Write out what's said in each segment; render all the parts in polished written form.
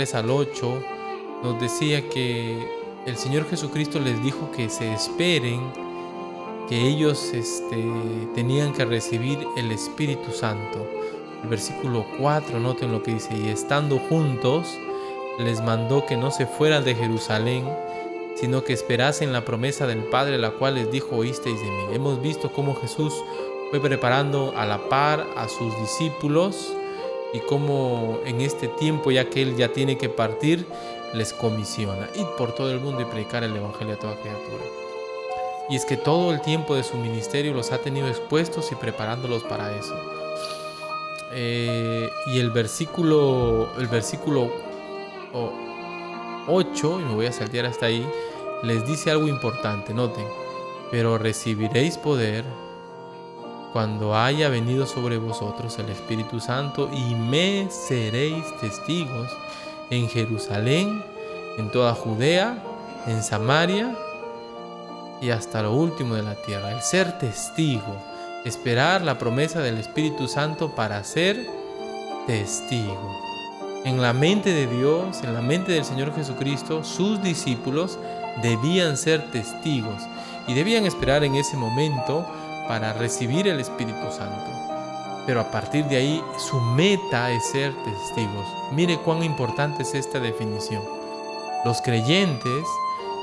3 al 8, nos decía que el Señor Jesucristo les dijo que se esperen, que ellos tenían que recibir el Espíritu Santo. El versículo 4, noten lo que dice: y estando juntos, les mandó que no se fueran de Jerusalén, sino que esperasen la promesa del Padre, la cual les dijo: oísteis de mí. Hemos visto cómo Jesús fue preparando a la par a sus discípulos y cómo en este tiempo, ya que Él ya tiene que partir, les comisiona: id por todo el mundo y predicar el Evangelio a toda criatura. Y es que todo el tiempo de su ministerio los ha tenido expuestos y preparándolos para eso. Y el versículo 8, y me voy a saltear hasta ahí, les dice algo importante, noten: pero recibiréis poder cuando haya venido sobre vosotros el Espíritu Santo, y me seréis testigos en Jerusalén, en toda Judea, en Samaria y hasta lo último de la tierra. El ser testigo, esperar la promesa del Espíritu Santo para ser testigo. En la mente de Dios, en la mente del Señor Jesucristo, sus discípulos debían ser testigos y debían esperar en ese momento para recibir el Espíritu Santo. Pero a partir de ahí, su meta es ser testigos. Mire cuán importante es esta definición. Los creyentes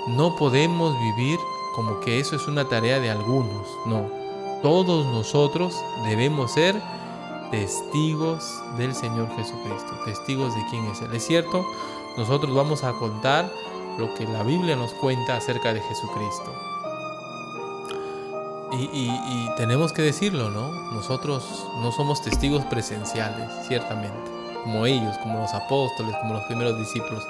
no podemos vivir como que eso es una tarea de algunos. No, todos nosotros debemos ser testigos del Señor Jesucristo, testigos de quién es Él. Es cierto, nosotros vamos a contar lo que la Biblia nos cuenta acerca de Jesucristo. Y tenemos que decirlo, ¿no? Nosotros no somos testigos presenciales, ciertamente, como ellos, como los apóstoles, como los primeros discípulos.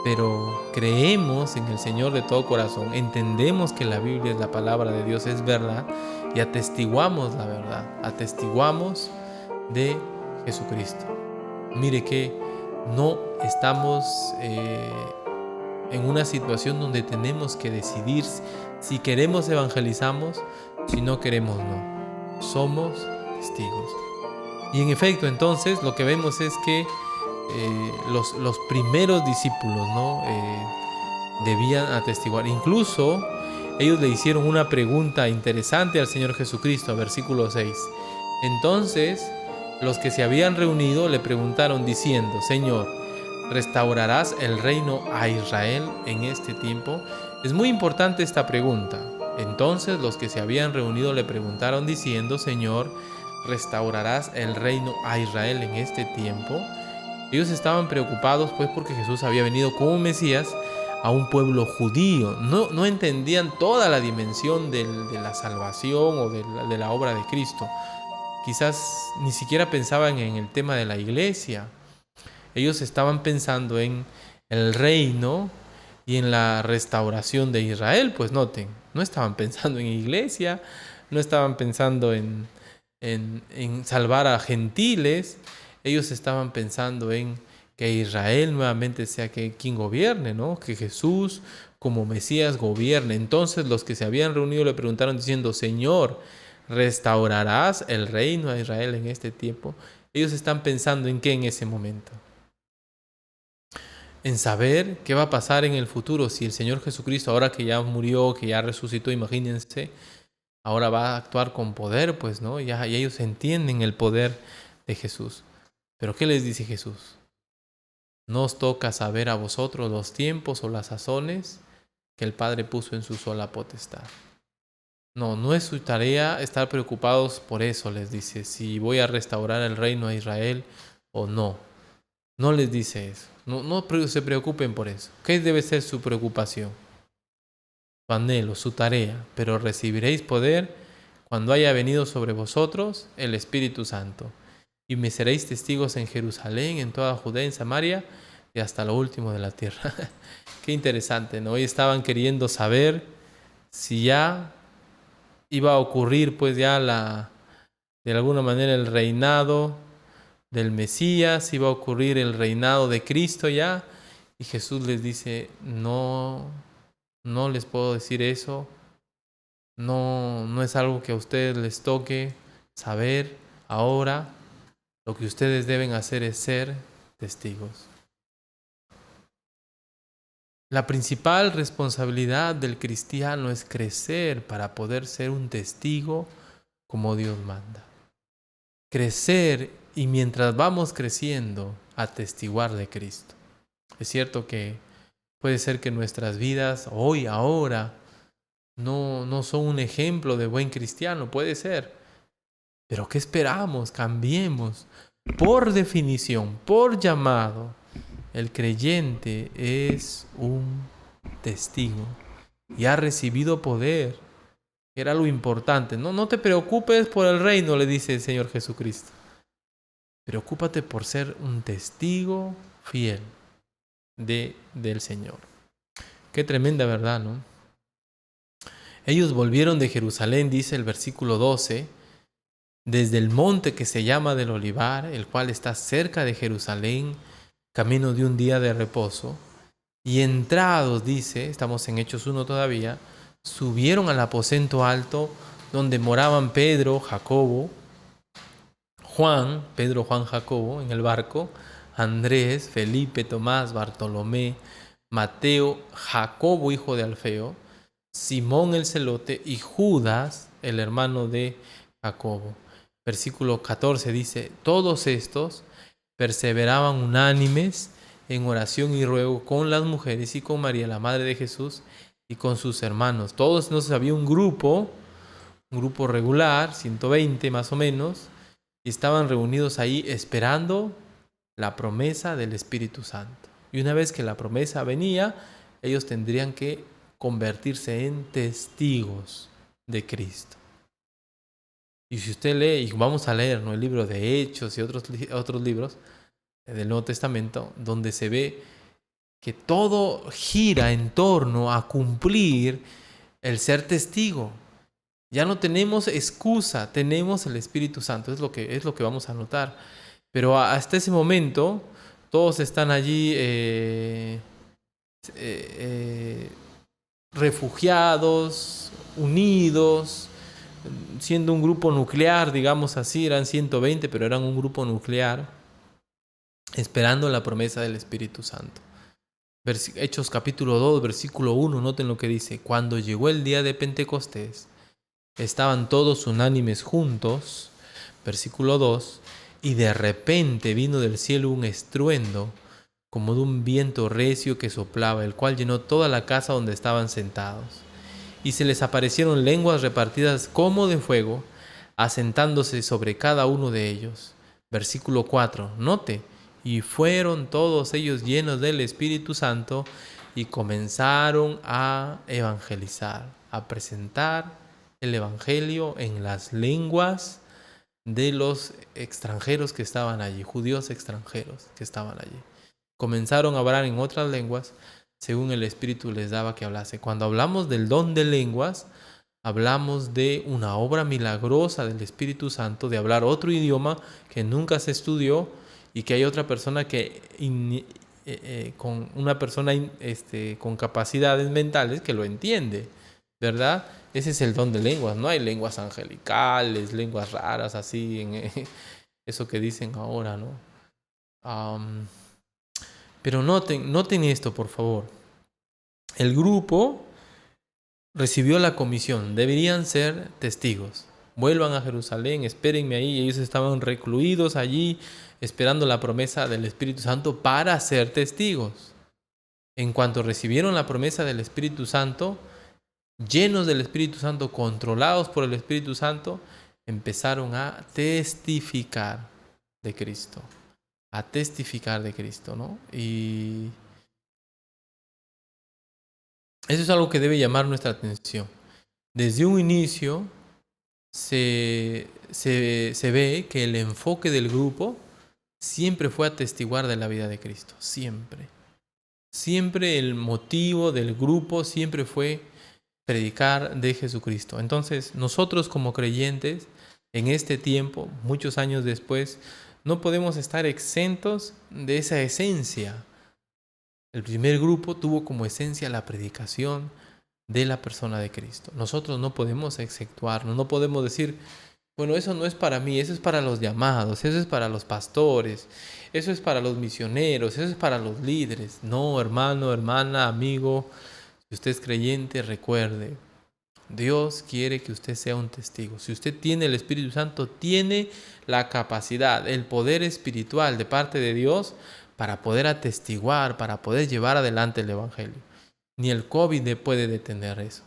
Pero creemos en el Señor de todo corazón, entendemos que la Biblia es la palabra de Dios, es verdad, y atestiguamos la verdad, atestiguamos de Jesucristo. Mire que no estamos en una situación donde tenemos que decidir si queremos evangelizamos, si no queremos no. Somos testigos. Y en efecto, entonces, lo que vemos es que los primeros discípulos, ¿no? Debían atestiguar. Incluso ellos le hicieron una pregunta interesante al Señor Jesucristo, versículo 6. Entonces, los que se habían reunido le preguntaron diciendo: Señor, ¿restaurarás el reino a Israel en este tiempo? Es muy importante esta pregunta. Entonces los que se habían reunido le preguntaron diciendo: Señor, ¿restaurarás el reino a Israel en este tiempo? Ellos estaban preocupados pues porque Jesús había venido como Mesías a un pueblo judío. No entendían toda la dimensión de la salvación o de la obra de Cristo. Quizás ni siquiera pensaban en el tema de la iglesia. Ellos estaban pensando en el reino y en la restauración de Israel. Pues noten, no estaban pensando en iglesia, no estaban pensando en salvar a gentiles. Ellos estaban pensando en que Israel nuevamente sea quien gobierne, ¿no? Que Jesús como Mesías gobierne. Entonces los que se habían reunido le preguntaron diciendo: Señor, ¿restaurarás el reino a Israel en este tiempo? Ellos están pensando en qué en ese momento. En saber qué va a pasar en el futuro. Si el Señor Jesucristo, ahora que ya murió, que ya resucitó, imagínense, ahora va a actuar con poder, pues, ¿no? Y ellos entienden el poder de Jesús. Pero ¿qué les dice Jesús? No os toca saber a vosotros los tiempos o las sazones que el Padre puso en su sola potestad. No es su tarea estar preocupados por eso, les dice, si voy a restaurar el reino a Israel o no. No les dice eso. No se preocupen por eso. ¿Qué debe ser su preocupación? Su anhelo, su tarea. Pero recibiréis poder cuando haya venido sobre vosotros el Espíritu Santo. Y me seréis testigos en Jerusalén, en toda Judea, en Samaria y hasta lo último de la tierra. Qué interesante, ¿no? Hoy estaban queriendo saber si ya iba a ocurrir, pues ya de alguna manera el reinado del Mesías, iba a ocurrir el reinado de Cristo ya. Y Jesús les dice: no les puedo decir eso. No es algo que a ustedes les toque saber ahora. Lo que ustedes deben hacer es ser testigos. La principal responsabilidad del cristiano es crecer para poder ser un testigo como Dios manda. Crecer y mientras vamos creciendo, atestiguar de Cristo. Es cierto que puede ser que nuestras vidas hoy, ahora, no son un ejemplo de buen cristiano, puede ser. Pero ¿qué esperamos? Cambiemos. Por definición, por llamado, el creyente es un testigo y ha recibido poder. Era lo importante. No te preocupes por el reino, le dice el Señor Jesucristo. Preocúpate por ser un testigo fiel del Señor. Qué tremenda verdad, ¿no? Ellos volvieron de Jerusalén, dice el versículo 12, desde el monte que se llama del Olivar, el cual está cerca de Jerusalén, camino de un día de reposo. Y entrados, dice, estamos en Hechos 1 todavía, subieron al aposento alto donde moraban Pedro, Jacobo, Juan, Pedro, Juan, Jacobo en el barco, Andrés, Felipe, Tomás, Bartolomé, Mateo, Jacobo, hijo de Alfeo, Simón el celote y Judas, el hermano de Jacobo. Versículo 14 dice, todos estos perseveraban unánimes en oración y ruego con las mujeres y con María, la madre de Jesús, y con sus hermanos. Todos, entonces había un grupo regular, 120 más o menos, y estaban reunidos ahí esperando la promesa del Espíritu Santo. Y una vez que la promesa venía, ellos tendrían que convertirse en testigos de Cristo. Y si usted lee, y vamos a leer, ¿no?, el libro de Hechos y otros libros del Nuevo Testamento, donde se ve que todo gira en torno a cumplir el ser testigo. Ya no tenemos excusa, tenemos el Espíritu Santo, es lo que vamos a notar. Pero hasta ese momento, todos están allí refugiados, unidos, siendo un grupo nuclear, digamos así, eran 120, pero eran un grupo nuclear, esperando la promesa del Espíritu Santo. Hechos capítulo 2, versículo 1, noten lo que dice. Cuando llegó el día de Pentecostés, estaban todos unánimes juntos, versículo 2, y de repente vino del cielo un estruendo, como de un viento recio que soplaba, el cual llenó toda la casa donde estaban sentados. Y se les aparecieron lenguas repartidas como de fuego, asentándose sobre cada uno de ellos. Versículo 4, note, y fueron todos ellos llenos del Espíritu Santo y comenzaron a evangelizar, a presentar el Evangelio en las lenguas de los extranjeros que estaban allí, judíos extranjeros que estaban allí. Comenzaron a hablar en otras lenguas según el Espíritu les daba que hablase. Cuando hablamos del don de lenguas, hablamos de una obra milagrosa del Espíritu Santo, de hablar otro idioma que nunca se estudió y que hay otra persona con capacidades mentales que lo entiende, ¿verdad? Ese es el don de lenguas. No hay lenguas angelicales, lenguas raras así, eso que dicen ahora, ¿no? Pero noten esto, por favor. El grupo recibió la comisión, deberían ser testigos. Vuelvan a Jerusalén, espérenme ahí. Ellos estaban recluidos allí, esperando la promesa del Espíritu Santo para ser testigos. En cuanto recibieron la promesa del Espíritu Santo, llenos del Espíritu Santo, controlados por el Espíritu Santo, empezaron a testificar de Cristo. A testificar de Cristo, ¿no? Y eso es algo que debe llamar nuestra atención. Desde un inicio se ve que el enfoque del grupo siempre fue atestiguar de la vida de Cristo. Siempre. Siempre el motivo del grupo siempre fue predicar de Jesucristo. Entonces, nosotros como creyentes, en este tiempo, muchos años después, no podemos estar exentos de esa esencia. El primer grupo tuvo como esencia la predicación de la persona de Cristo. Nosotros no podemos exceptuarnos, no podemos decir, Bueno, eso no es para mí, eso es para los llamados, eso es para los pastores, eso es para los misioneros, eso es para los líderes. No, hermano, hermana, amigo, si usted es creyente, recuerde, Dios quiere que usted sea un testigo. Si usted tiene el Espíritu Santo, tiene la capacidad, el poder espiritual de parte de Dios para poder atestiguar, para poder llevar adelante el Evangelio. Ni el COVID puede detener eso.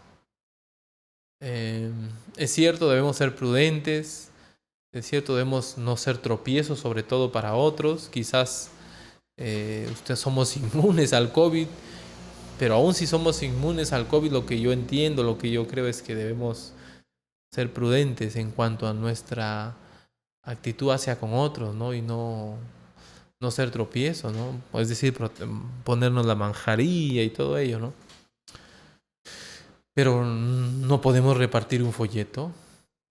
Es cierto, debemos ser prudentes. Es cierto, debemos no ser tropiezos, sobre todo para otros. Quizás ustedes somos inmunes al COVID, pero aún si somos inmunes al COVID, lo que yo entiendo, lo que yo creo es que debemos ser prudentes en cuanto a nuestra actitud hacia con otros, ¿no? Y no ser tropiezo, ¿no? Es decir, ponernos la manjarilla y todo ello, ¿no? Pero no podemos repartir un folleto.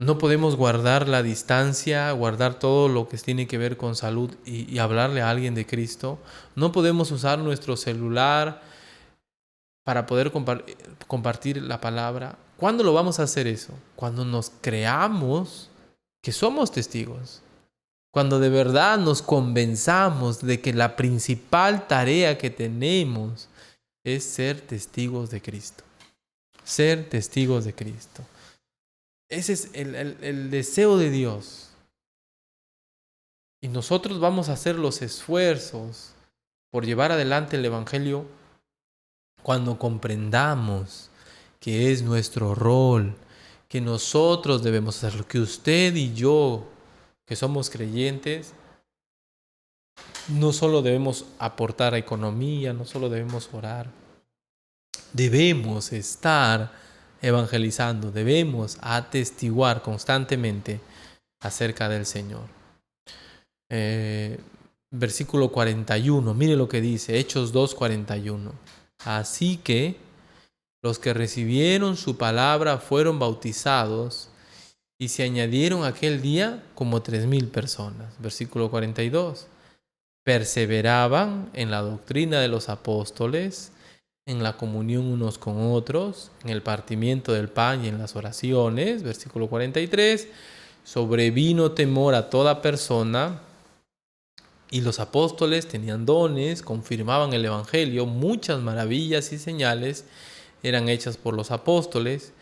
No podemos guardar la distancia, guardar todo lo que tiene que ver con salud y hablarle a alguien de Cristo. No podemos usar nuestro celular para poder compartir la palabra. ¿Cuándo lo vamos a hacer eso? Cuando nos creamos que somos testigos. Cuando de verdad nos convenzamos de que la principal tarea que tenemos es ser testigos de Cristo. Ser testigos de Cristo. Ese es el deseo de Dios. Y nosotros vamos a hacer los esfuerzos por llevar adelante el Evangelio cuando comprendamos que es nuestro rol, que nosotros debemos hacerlo, que usted y yo, que somos creyentes, no solo debemos aportar a economía, no solo debemos orar, debemos estar evangelizando, debemos atestiguar constantemente acerca del Señor. Versículo 41, mire lo que dice, Hechos 2:41. Así que los que recibieron su palabra fueron bautizados y se añadieron aquel día como 3,000 personas. Versículo 42. Perseveraban en la doctrina de los apóstoles, en la comunión unos con otros, en el partimiento del pan y en las oraciones. Versículo 43. Sobrevino temor a toda persona y los apóstoles tenían dones, confirmaban el evangelio, muchas maravillas y señales eran hechas por los apóstoles.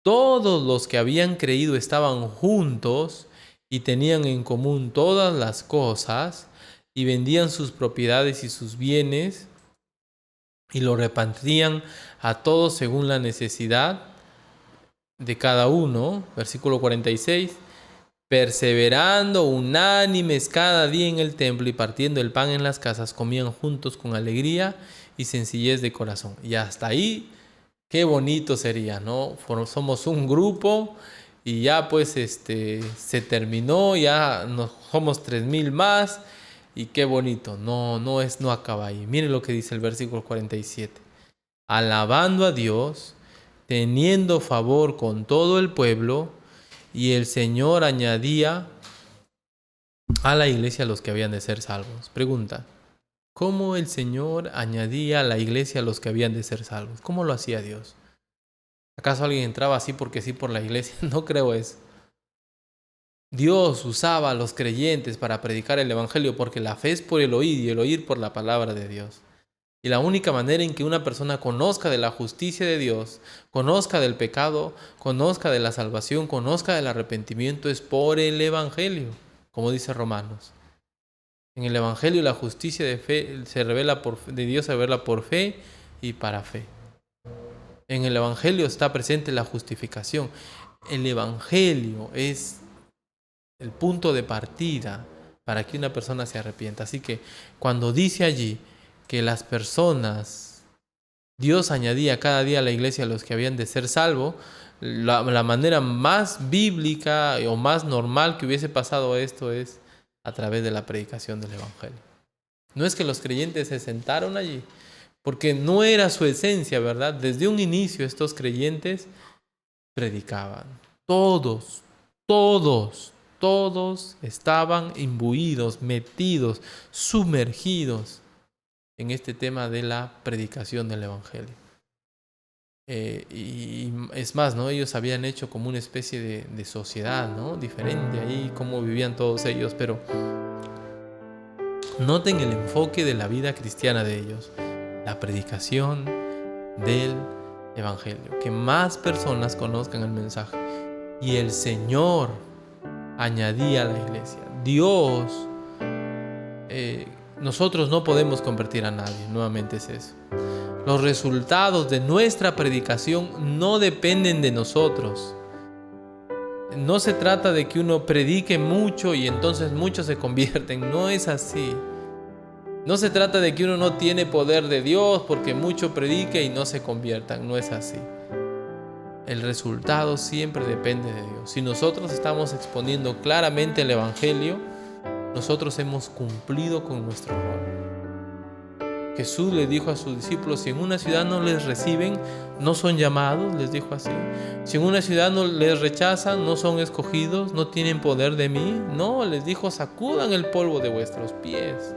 Todos los que habían creído estaban juntos y tenían en común todas las cosas y vendían sus propiedades y sus bienes y lo repartían a todos según la necesidad de cada uno. Versículo 46. Perseverando unánimes cada día en el templo y partiendo el pan en las casas, comían juntos con alegría y sencillez de corazón. Y hasta ahí, qué bonito sería, ¿no? Somos un grupo y ya pues se terminó, ya somos 3,000 más y qué bonito. No acaba ahí. Miren lo que dice el versículo 47. Alabando a Dios, teniendo favor con todo el pueblo, y el Señor añadía a la iglesia a los que habían de ser salvos. Pregunta, ¿cómo el Señor añadía a la iglesia a los que habían de ser salvos? ¿Cómo lo hacía Dios? ¿Acaso alguien entraba así porque sí por la iglesia? No creo eso. Dios usaba a los creyentes para predicar el Evangelio porque la fe es por el oír y el oír por la palabra de Dios. Y la única manera en que una persona conozca de la justicia de Dios, conozca del pecado, conozca de la salvación, conozca del arrepentimiento es por el Evangelio, como dice Romanos. En el Evangelio la justicia de fe de Dios se revela por fe y para fe. En el Evangelio está presente la justificación. El Evangelio es el punto de partida para que una persona se arrepienta. Así que cuando dice allí que las personas, Dios añadía cada día a la iglesia a los que habían de ser salvos, la manera más bíblica o más normal que hubiese pasado esto es a través de la predicación del Evangelio. No es que los creyentes se sentaron allí, porque no era su esencia, ¿verdad? Desde un inicio estos creyentes predicaban. Todos estaban imbuidos, metidos, sumergidos en este tema de la predicación del Evangelio. Y es más, ¿no? Ellos habían hecho como una especie de sociedad, ¿no? Diferente ahí, cómo vivían todos ellos, pero noten el enfoque de la vida cristiana de ellos, la predicación del Evangelio, que más personas conozcan el mensaje. Y el Señor añadía a la iglesia. Dios, nosotros no podemos convertir a nadie, nuevamente es eso. Los resultados de nuestra predicación no dependen de nosotros. No se trata de que uno predique mucho y entonces muchos se convierten. No es así. No se trata de que uno no tiene poder de Dios porque mucho predique y no se conviertan. No es así. El resultado siempre depende de Dios. Si nosotros estamos exponiendo claramente el Evangelio, nosotros hemos cumplido con nuestro rol. Jesús le dijo a sus discípulos: si en una ciudad no les reciben, no son llamados, les dijo así. Si en una ciudad no les rechazan, no son escogidos, no tienen poder de mí. No, les dijo: sacudan el polvo de vuestros pies.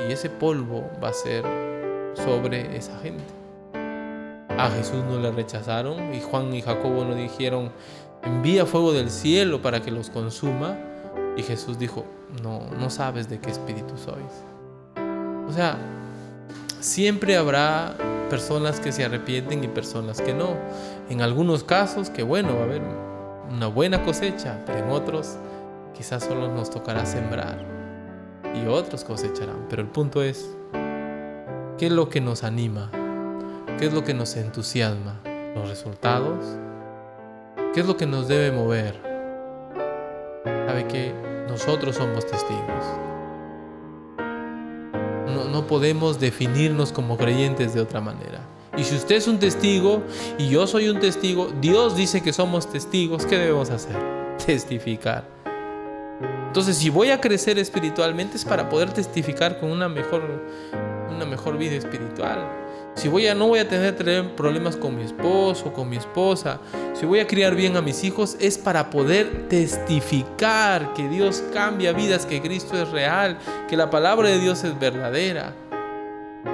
Y ese polvo va a ser sobre esa gente. A Jesús no le rechazaron y Juan y Jacobo no dijeron: envía fuego del cielo para que los consuma. Y Jesús dijo: no sabes de qué espíritu sois. O sea, siempre habrá personas que se arrepienten y personas que no. En algunos casos, que bueno, va a haber una buena cosecha, pero en otros quizás solo nos tocará sembrar y otros cosecharán. Pero el punto es, ¿qué es lo que nos anima? ¿Qué es lo que nos entusiasma? ¿Los resultados? ¿Qué es lo que nos debe mover? ¿Sabe qué? Nosotros somos testigos. No podemos definirnos como creyentes de otra manera. Y si usted es un testigo y yo soy un testigo, Dios dice que somos testigos, ¿qué debemos hacer? Testificar. Entonces, si voy a crecer espiritualmente es para poder testificar con una mejor vida espiritual. Si no voy a tener problemas con mi esposo, con mi esposa, si voy a criar bien a mis hijos, es para poder testificar que Dios cambia vidas, que Cristo es real, que la palabra de Dios es verdadera.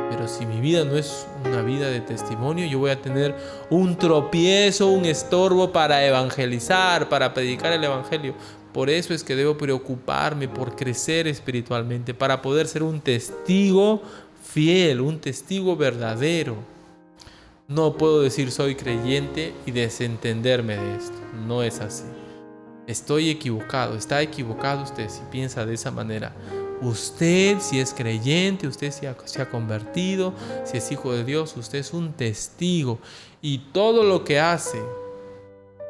Pero si mi vida no es una vida de testimonio, yo voy a tener un tropiezo, un estorbo para evangelizar, para predicar el Evangelio. Por eso es que debo preocuparme por crecer espiritualmente, para poder ser un testigo fiel, un testigo verdadero. No puedo decir soy creyente y desentenderme de esto. No es así. Estoy equivocado. Está equivocado usted si piensa de esa manera. Usted, si es creyente, usted se ha convertido, si es hijo de Dios, usted es un testigo. Y todo lo que hace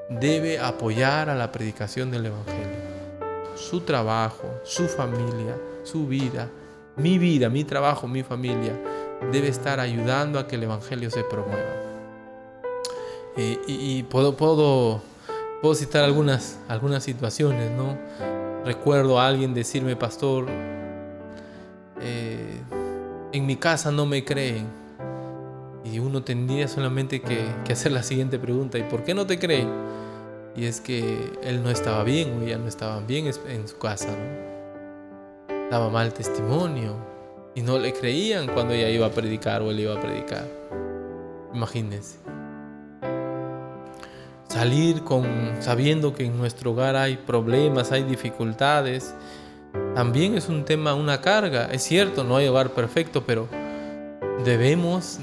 debe apoyar a la predicación del Evangelio. Su trabajo, su familia, su vida, mi trabajo, mi familia, debe estar ayudando a que el Evangelio se promueva. Y puedo citar algunas situaciones, ¿no? Recuerdo a alguien decirme: pastor, en mi casa no me creen. Y uno tendría solamente que hacer la siguiente pregunta: ¿y por qué no te creen? Y es que él no estaba bien o ella no estaban bien en su casa, ¿no? Daba mal testimonio y no le creían cuando ella iba a predicar o él iba a predicar. Imagínense. Salir sabiendo que en nuestro hogar hay problemas, hay dificultades, también es un tema, una carga. Es cierto, no hay hogar perfecto, pero debemos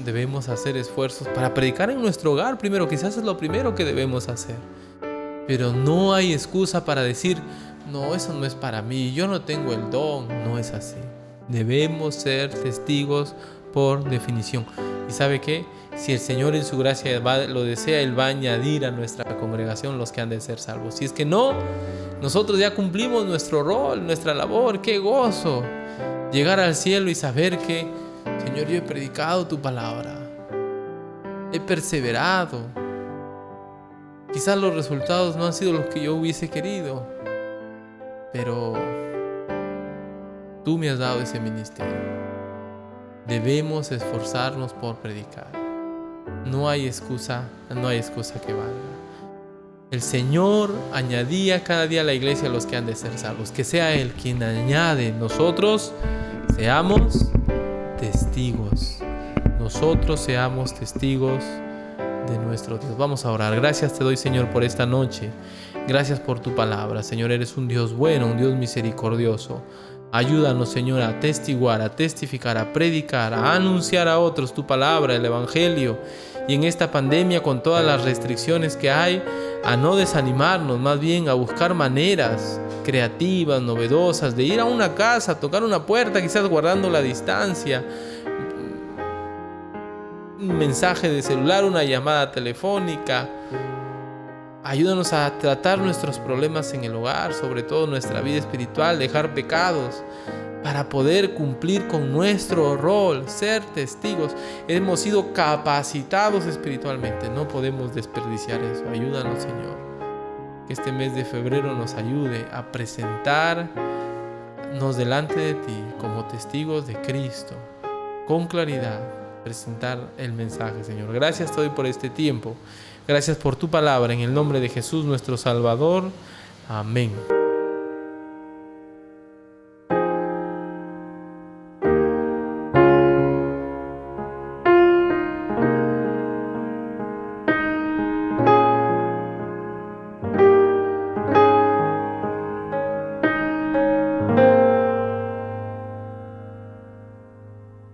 hacer esfuerzos para predicar en nuestro hogar primero. Quizás es lo primero que debemos hacer. Pero no hay excusa para decir: no, eso no es para mí, yo no tengo el don. No es así. Debemos ser testigos por definición. ¿Y sabe qué? Si el Señor en su gracia lo desea, Él va a añadir a nuestra congregación los que han de ser salvos. Si es que no, nosotros ya cumplimos nuestro rol, nuestra labor. ¡Qué gozo! Llegar al cielo y saber que: Señor, yo he predicado tu palabra, he perseverado. Quizás los resultados no han sido los que yo hubiese querido, pero tú me has dado ese ministerio. Debemos esforzarnos por predicar. No hay excusa que valga. El Señor añadía cada día a la iglesia a los que han de ser salvos. Que sea Él quien añade. Nosotros seamos testigos. Nosotros seamos testigos de nuestro Dios. Vamos a orar. Gracias te doy, Señor, por esta noche. Gracias por tu palabra. Señor, eres un Dios bueno, un Dios misericordioso. Ayúdanos, Señor, a atestiguar, a testificar, a predicar, a anunciar a otros tu palabra, el Evangelio. Y en esta pandemia, con todas las restricciones que hay, a no desanimarnos, más bien a buscar maneras creativas, novedosas, de ir a una casa, tocar una puerta, quizás guardando la distancia, un mensaje de celular, una llamada telefónica. Ayúdanos a tratar nuestros problemas en el hogar, sobre todo nuestra vida espiritual, dejar pecados para poder cumplir con nuestro rol, ser testigos. Hemos sido capacitados espiritualmente, no podemos desperdiciar eso. Ayúdanos, Señor, que este mes de febrero nos ayude a presentarnos delante de ti como testigos de Cristo, con claridad, presentar el mensaje, Señor. Gracias te doy por este tiempo. Gracias por tu palabra, en el nombre de Jesús nuestro Salvador. Amén.